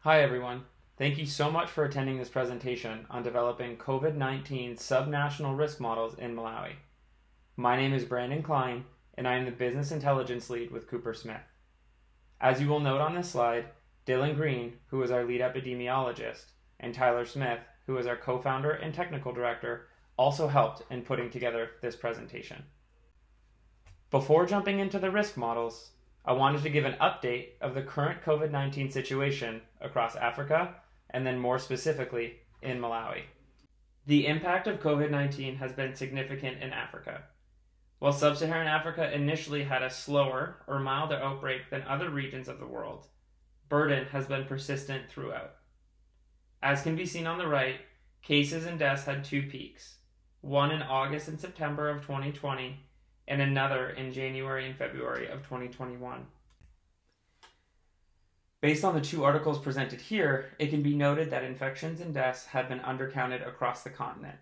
Hi everyone. Thank you so much for attending this presentation on developing COVID-19 subnational risk models in Malawi. My name is Brandon Klein and I am the Business Intelligence Lead with Cooper Smith. As you will note on this slide, Dylan Green, who is our lead epidemiologist, and Tyler Smith, who is our co-founder and technical director, also helped in putting together this presentation. Before jumping into the risk models, I wanted to give an update of the current COVID-19 situation across Africa and then more specifically in Malawi. The impact of COVID-19 has been significant in Africa. While sub-Saharan Africa initially had a slower or milder outbreak than other regions of the world, burden has been persistent throughout. As can be seen on the right, cases and deaths had two peaks, one in August and September of 2020 and another in January and February of 2021. Based on the two articles presented here, it can be noted that infections and deaths have been undercounted across the continent.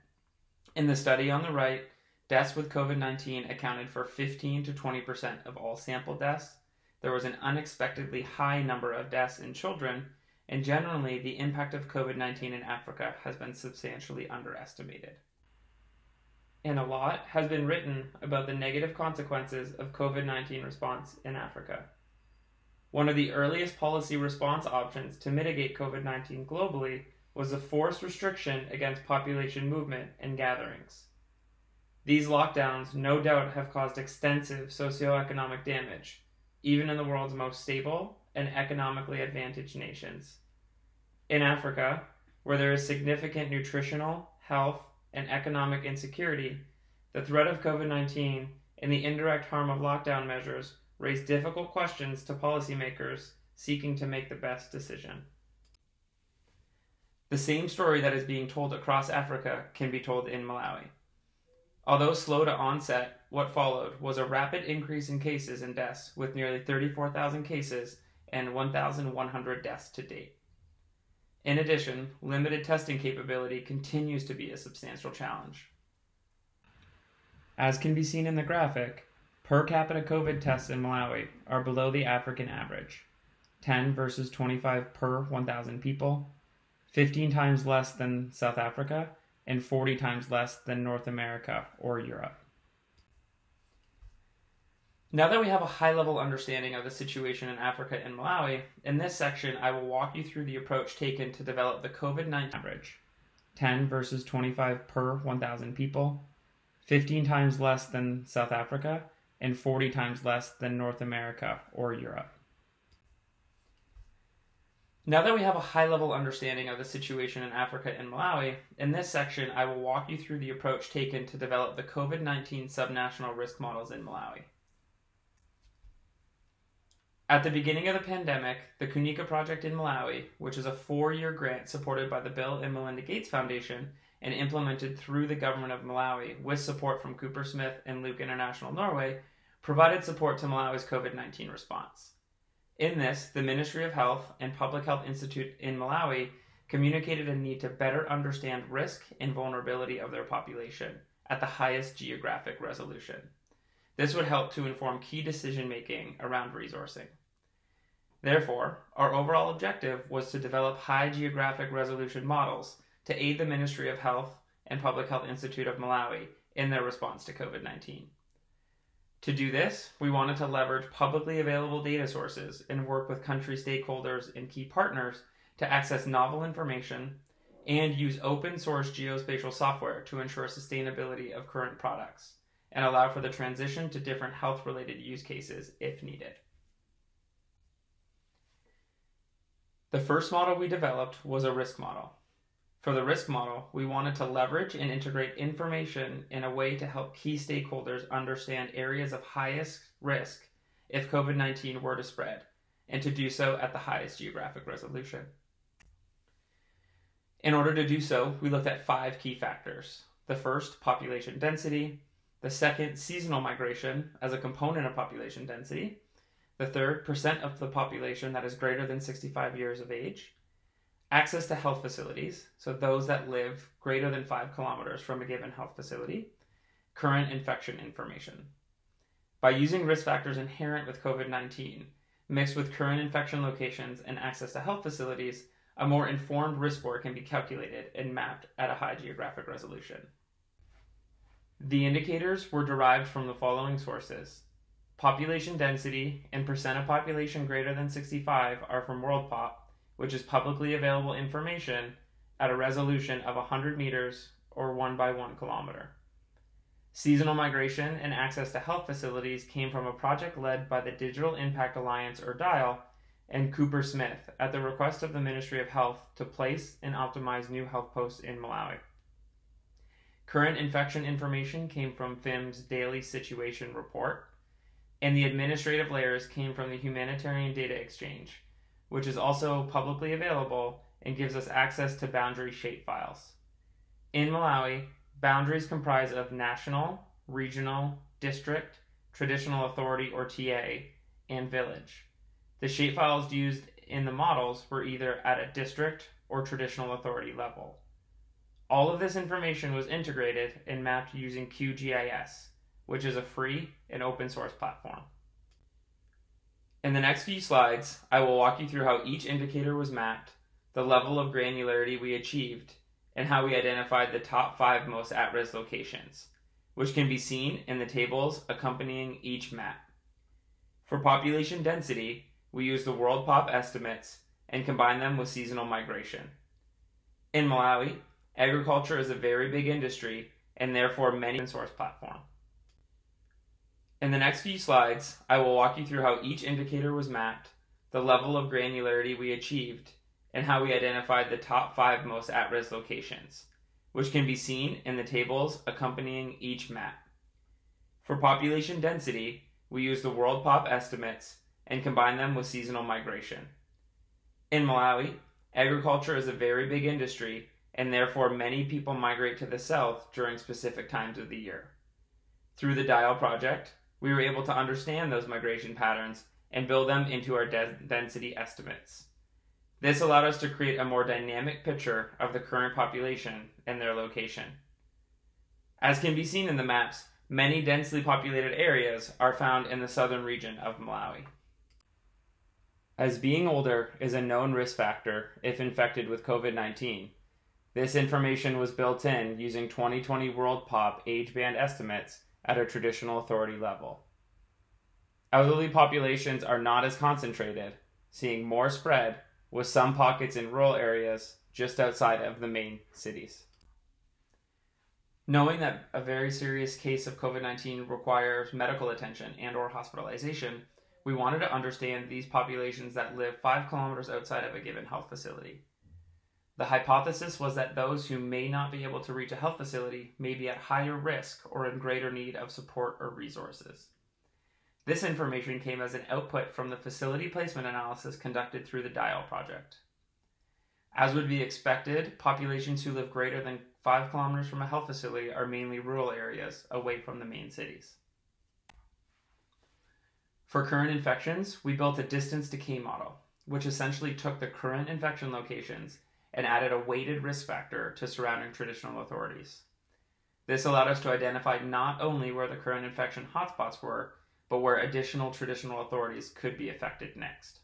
In the study on the right, deaths with COVID-19 accounted for 15 to 20% of all sample deaths. There was an unexpectedly high number of deaths in children, and generally the impact of COVID-19 in Africa has been substantially underestimated. And a lot has been written about the negative consequences of COVID-19 response in Africa. One of the earliest policy response options to mitigate COVID-19 globally was a forced restriction against population movement and gatherings. These lockdowns no doubt have caused extensive socioeconomic damage, even in the world's most stable and economically advantaged nations. In Africa, where there is significant nutritional, health, and economic insecurity, the threat of COVID-19 and the indirect harm of lockdown measures raise difficult questions to policymakers seeking to make the best decision. The same story that is being told across Africa can be told in Malawi. Although slow to onset, what followed was a rapid increase in cases and deaths, with nearly 34,000 cases and 1,100 deaths to date. In addition, limited testing capability continues to be a substantial challenge. As can be seen in the graphic, per capita COVID tests in Malawi are below the African average, 10 versus 25 per 1,000 people, 15 times less than South Africa, and 40 times less than North America or Europe. Now that we have a high-level understanding of the situation in Africa and Malawi, in this section I will walk you through the approach taken to develop the COVID-19 average, 10 versus 25 per 1,000 people, 15 times less than South Africa, and 40 times less than North America or Europe. Now that we have a high-level understanding of the situation in Africa and Malawi, in this section I will walk you through the approach taken to develop the COVID-19 subnational risk models in Malawi. At the beginning of the pandemic, the Kunika project in Malawi, which is a 4-year grant supported by the Bill and Melinda Gates Foundation and implemented through the government of Malawi with support from Cooper Smith and Luke International Norway, provided support to Malawi's COVID-19 response. In this, the Ministry of Health and Public Health Institute in Malawi communicated a need to better understand risk and vulnerability of their population at the highest geographic resolution. This would help to inform key decision-making around resourcing. Therefore, our overall objective was to develop high geographic resolution models to aid the Ministry of Health and Public Health Institute of Malawi in their response to COVID-19. To do this, we wanted to leverage publicly available data sources and work with country stakeholders and key partners to access novel information and use open source geospatial software to ensure sustainability of current products and allow for the transition to different health-related use cases if needed. The first model we developed was a risk model. For the risk model, we wanted to leverage and integrate information in a way to help key stakeholders understand areas of highest risk if COVID-19 were to spread, and to do so at the highest geographic resolution. In order to do so, we looked at 5 key factors. The first, population density. The second, seasonal migration as a component of population density. The third, percent of the population that is greater than 65 years of age. Access to health facilities, so those that live greater than 5 kilometers from a given health facility. Current infection information. By using risk factors inherent with COVID-19, mixed with current infection locations and access to health facilities, a more informed risk score can be calculated and mapped at a high geographic resolution. The indicators were derived from the following sources. Population density and percent of population greater than 65 are from WorldPop, which is publicly available information at a resolution of 100 meters or 1 by 1 kilometer. Seasonal migration and access to health facilities came from a project led by the Digital Impact Alliance, or DIAL, and Cooper Smith at the request of the Ministry of Health to place and optimize new health posts in Malawi. Current infection information came from FIM's Daily Situation Report, and the administrative layers came from the Humanitarian Data Exchange, which is also publicly available and gives us access to boundary shapefiles. In Malawi, boundaries comprise of national, regional, district, traditional authority or TA, and village. The shapefiles used in the models were either at a district or traditional authority level. All of this information was integrated and mapped using QGIS, which is a free and open source platform. In the next few slides, I will walk you through how each indicator was mapped, the level of granularity we achieved, and how we identified the top 5 most at-risk locations, which can be seen in the tables accompanying each map. For population density, we used the WorldPop estimates and combined them with seasonal migration. In Malawi, agriculture is a very big industry and therefore many open source platform. In the next few slides, I will walk you through how each indicator was mapped, the level of granularity we achieved, and how we identified the top 5 most at-risk locations, which can be seen in the tables accompanying each map. For population density, we used the WorldPop estimates and combined them with seasonal migration. In Malawi, agriculture is a very big industry and therefore many people migrate to the south during specific times of the year. Through the DIAL project, we were able to understand those migration patterns and build them into our density estimates. This allowed us to create a more dynamic picture of the current population and their location. As can be seen in the maps, many densely populated areas are found in the southern region of Malawi. As being older is a known risk factor if infected with COVID-19, this information was built in using 2020 WorldPop age band estimates at a traditional authority level. Elderly populations are not as concentrated, seeing more spread with some pockets in rural areas just outside of the main cities. Knowing that a very serious case of COVID-19 requires medical attention and/or hospitalization, we wanted to understand these populations that live 5 kilometers outside of a given health facility. The hypothesis was that those who may not be able to reach a health facility may be at higher risk or in greater need of support or resources. This information came as an output from the facility placement analysis conducted through the DIAL project. As would be expected, populations who live greater than 5 kilometers from a health facility are mainly rural areas away from the main cities. For current infections, we built a distance decay model, which essentially took the current infection locations and added a weighted risk factor to surrounding traditional authorities. This allowed us to identify not only where the current infection hotspots were, but where additional traditional authorities could be affected next.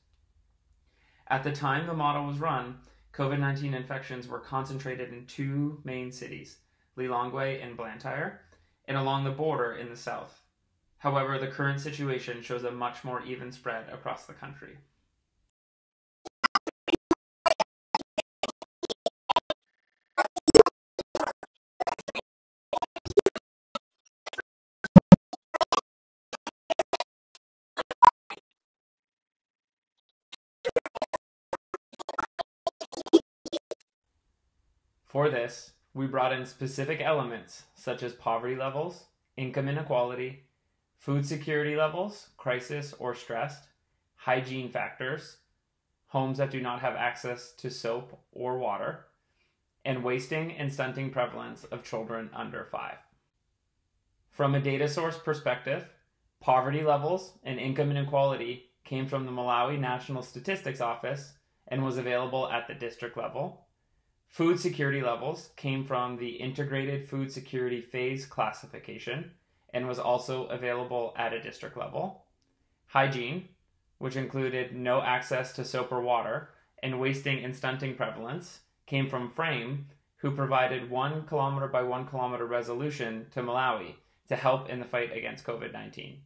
At the time the model was run, COVID-19 infections were concentrated in 2 main cities, Lilongwe and Blantyre, and along the border in the south. However, the current situation shows a much more even spread across the country. For this, we brought in specific elements such as poverty levels, income inequality, food security levels, crisis or stressed, hygiene factors, homes that do not have access to soap or water, and wasting and stunting prevalence of children under 5. From a data source perspective, poverty levels and income inequality came from the Malawi National Statistics Office and was available at the district level. Food security levels came from the Integrated Food Security Phase classification and was also available at a district level. Hygiene which included no access to soap or water, and wasting and stunting prevalence, came from Frame, who provided 1 kilometer by 1 kilometer resolution to Malawi to help in the fight against COVID-19.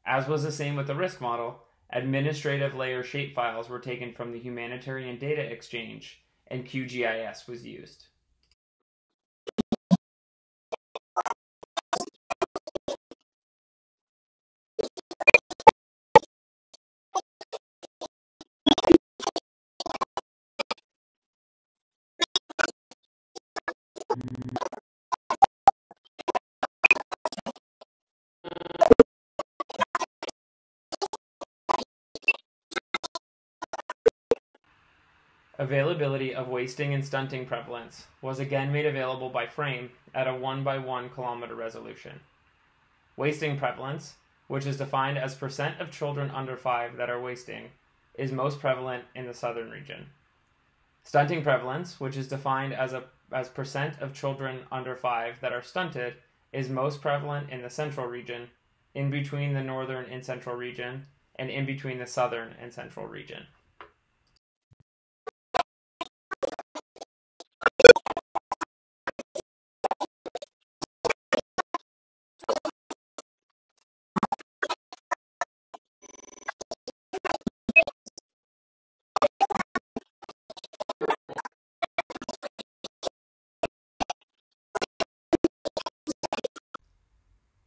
As was the same with the risk model, administrative layer shapefiles were taken from the Humanitarian Data Exchange, and QGIS was used. Availability of wasting and stunting prevalence was again made available by Frame at a 1 by 1 kilometer resolution. Wasting prevalence, which is defined as percent of children under 5 that are wasting, is most prevalent in the southern region. Stunting prevalence, which is defined as percent of children under 5 that are stunted, is most prevalent in the central region, in between the northern and central region, and in between the southern and central region.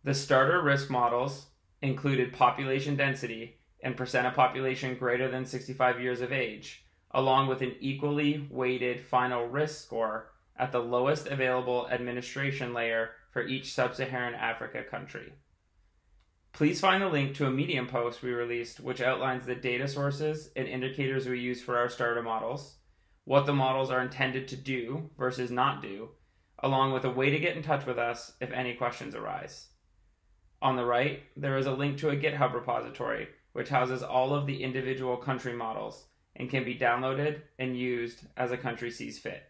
The starter risk models included population density and percent of population greater than 65 years of age, along with an equally weighted final risk score at the lowest available administration layer for each sub-Saharan Africa country. Please find the link to a Medium post we released which outlines the data sources and indicators we use for our starter models, what the models are intended to do versus not do, along with a way to get in touch with us if any questions arise. On the right, there is a link to a GitHub repository which houses all of the individual country models and can be downloaded and used as a country sees fit.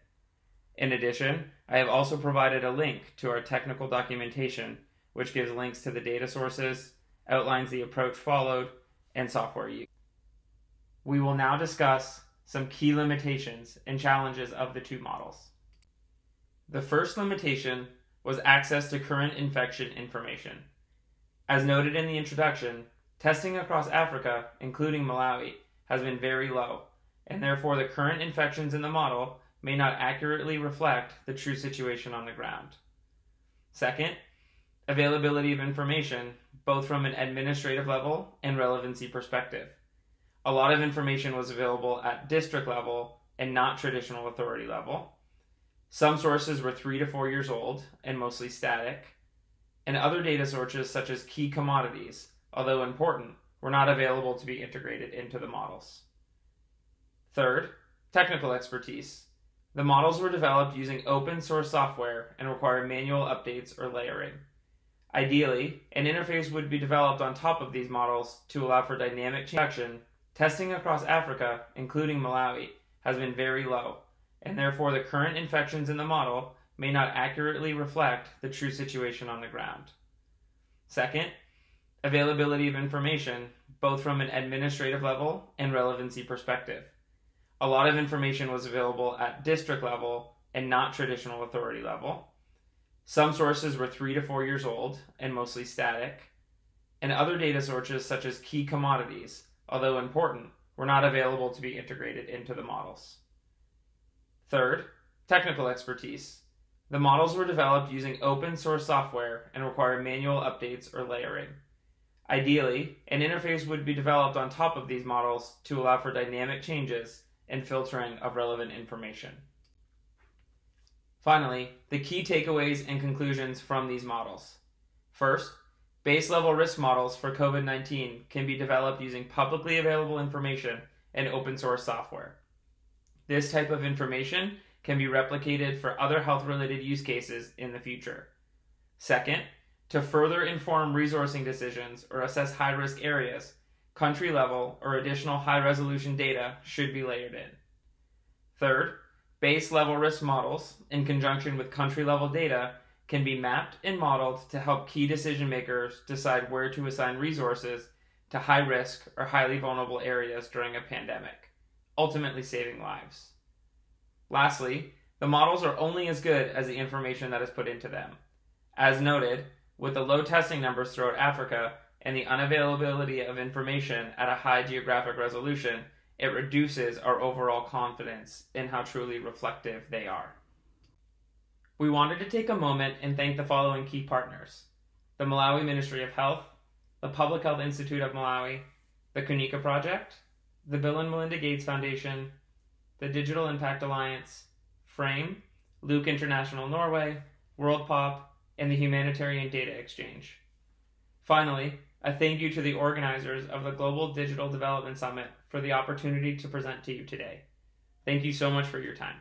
In addition, I have also provided a link to our technical documentation which gives links to the data sources, outlines the approach followed, and software used. We will now discuss some key limitations and challenges of the two models. The first limitation was access to current infection information. As noted in the introduction, testing across Africa, including Malawi, has been very low, and therefore the current infections in the model may not accurately reflect the true situation on the ground. Second, availability of information, both from an administrative level and relevancy perspective. A lot of information was available at district level and not traditional authority level. Some sources were 3 to 4 years old and mostly static, and other data sources such as key commodities, although important, were not available to be integrated into the models. Third, technical expertise. The models were developed using open source software and require manual updates or layering. Ideally, an interface would be developed on top of these models to allow for dynamic change. Testing across Africa, including Malawi, has been very low, and therefore the current infections in the model may not accurately reflect the true situation on the ground. Second, availability of information, both from an administrative level and relevancy perspective. A lot of information was available at district level and not traditional authority level. Some sources were 3 to 4 years old and mostly static, and other data sources such as key commodities, although important, were not available to be integrated into the models. Third, technical expertise. The models were developed using open source software and require manual updates or layering. Ideally, an interface would be developed on top of these models to allow for dynamic changes and filtering of relevant information. Finally, the key takeaways and conclusions from these models. First, base level risk models for COVID-19 can be developed using publicly available information and open source software. This type of information can be replicated for other health-related use cases in the future. Second, to further inform resourcing decisions or assess high-risk areas, country-level or additional high-resolution data should be layered in. Third, base-level risk models, in conjunction with country-level data, can be mapped and modeled to help key decision-makers decide where to assign resources to high-risk or highly vulnerable areas during a pandemic, ultimately saving lives. Lastly, the models are only as good as the information that is put into them. As noted, with the low testing numbers throughout Africa and the unavailability of information at a high geographic resolution, it reduces our overall confidence in how truly reflective they are. We wanted to take a moment and thank the following key partners: the Malawi Ministry of Health, the Public Health Institute of Malawi, the Kunika Project, the Bill and Melinda Gates Foundation, the Digital Impact Alliance, Frame, Luke International Norway, WorldPop, and the Humanitarian Data Exchange. Finally, a thank you to the organizers of the Global Digital Development Summit for the opportunity to present to you today. Thank you so much for your time.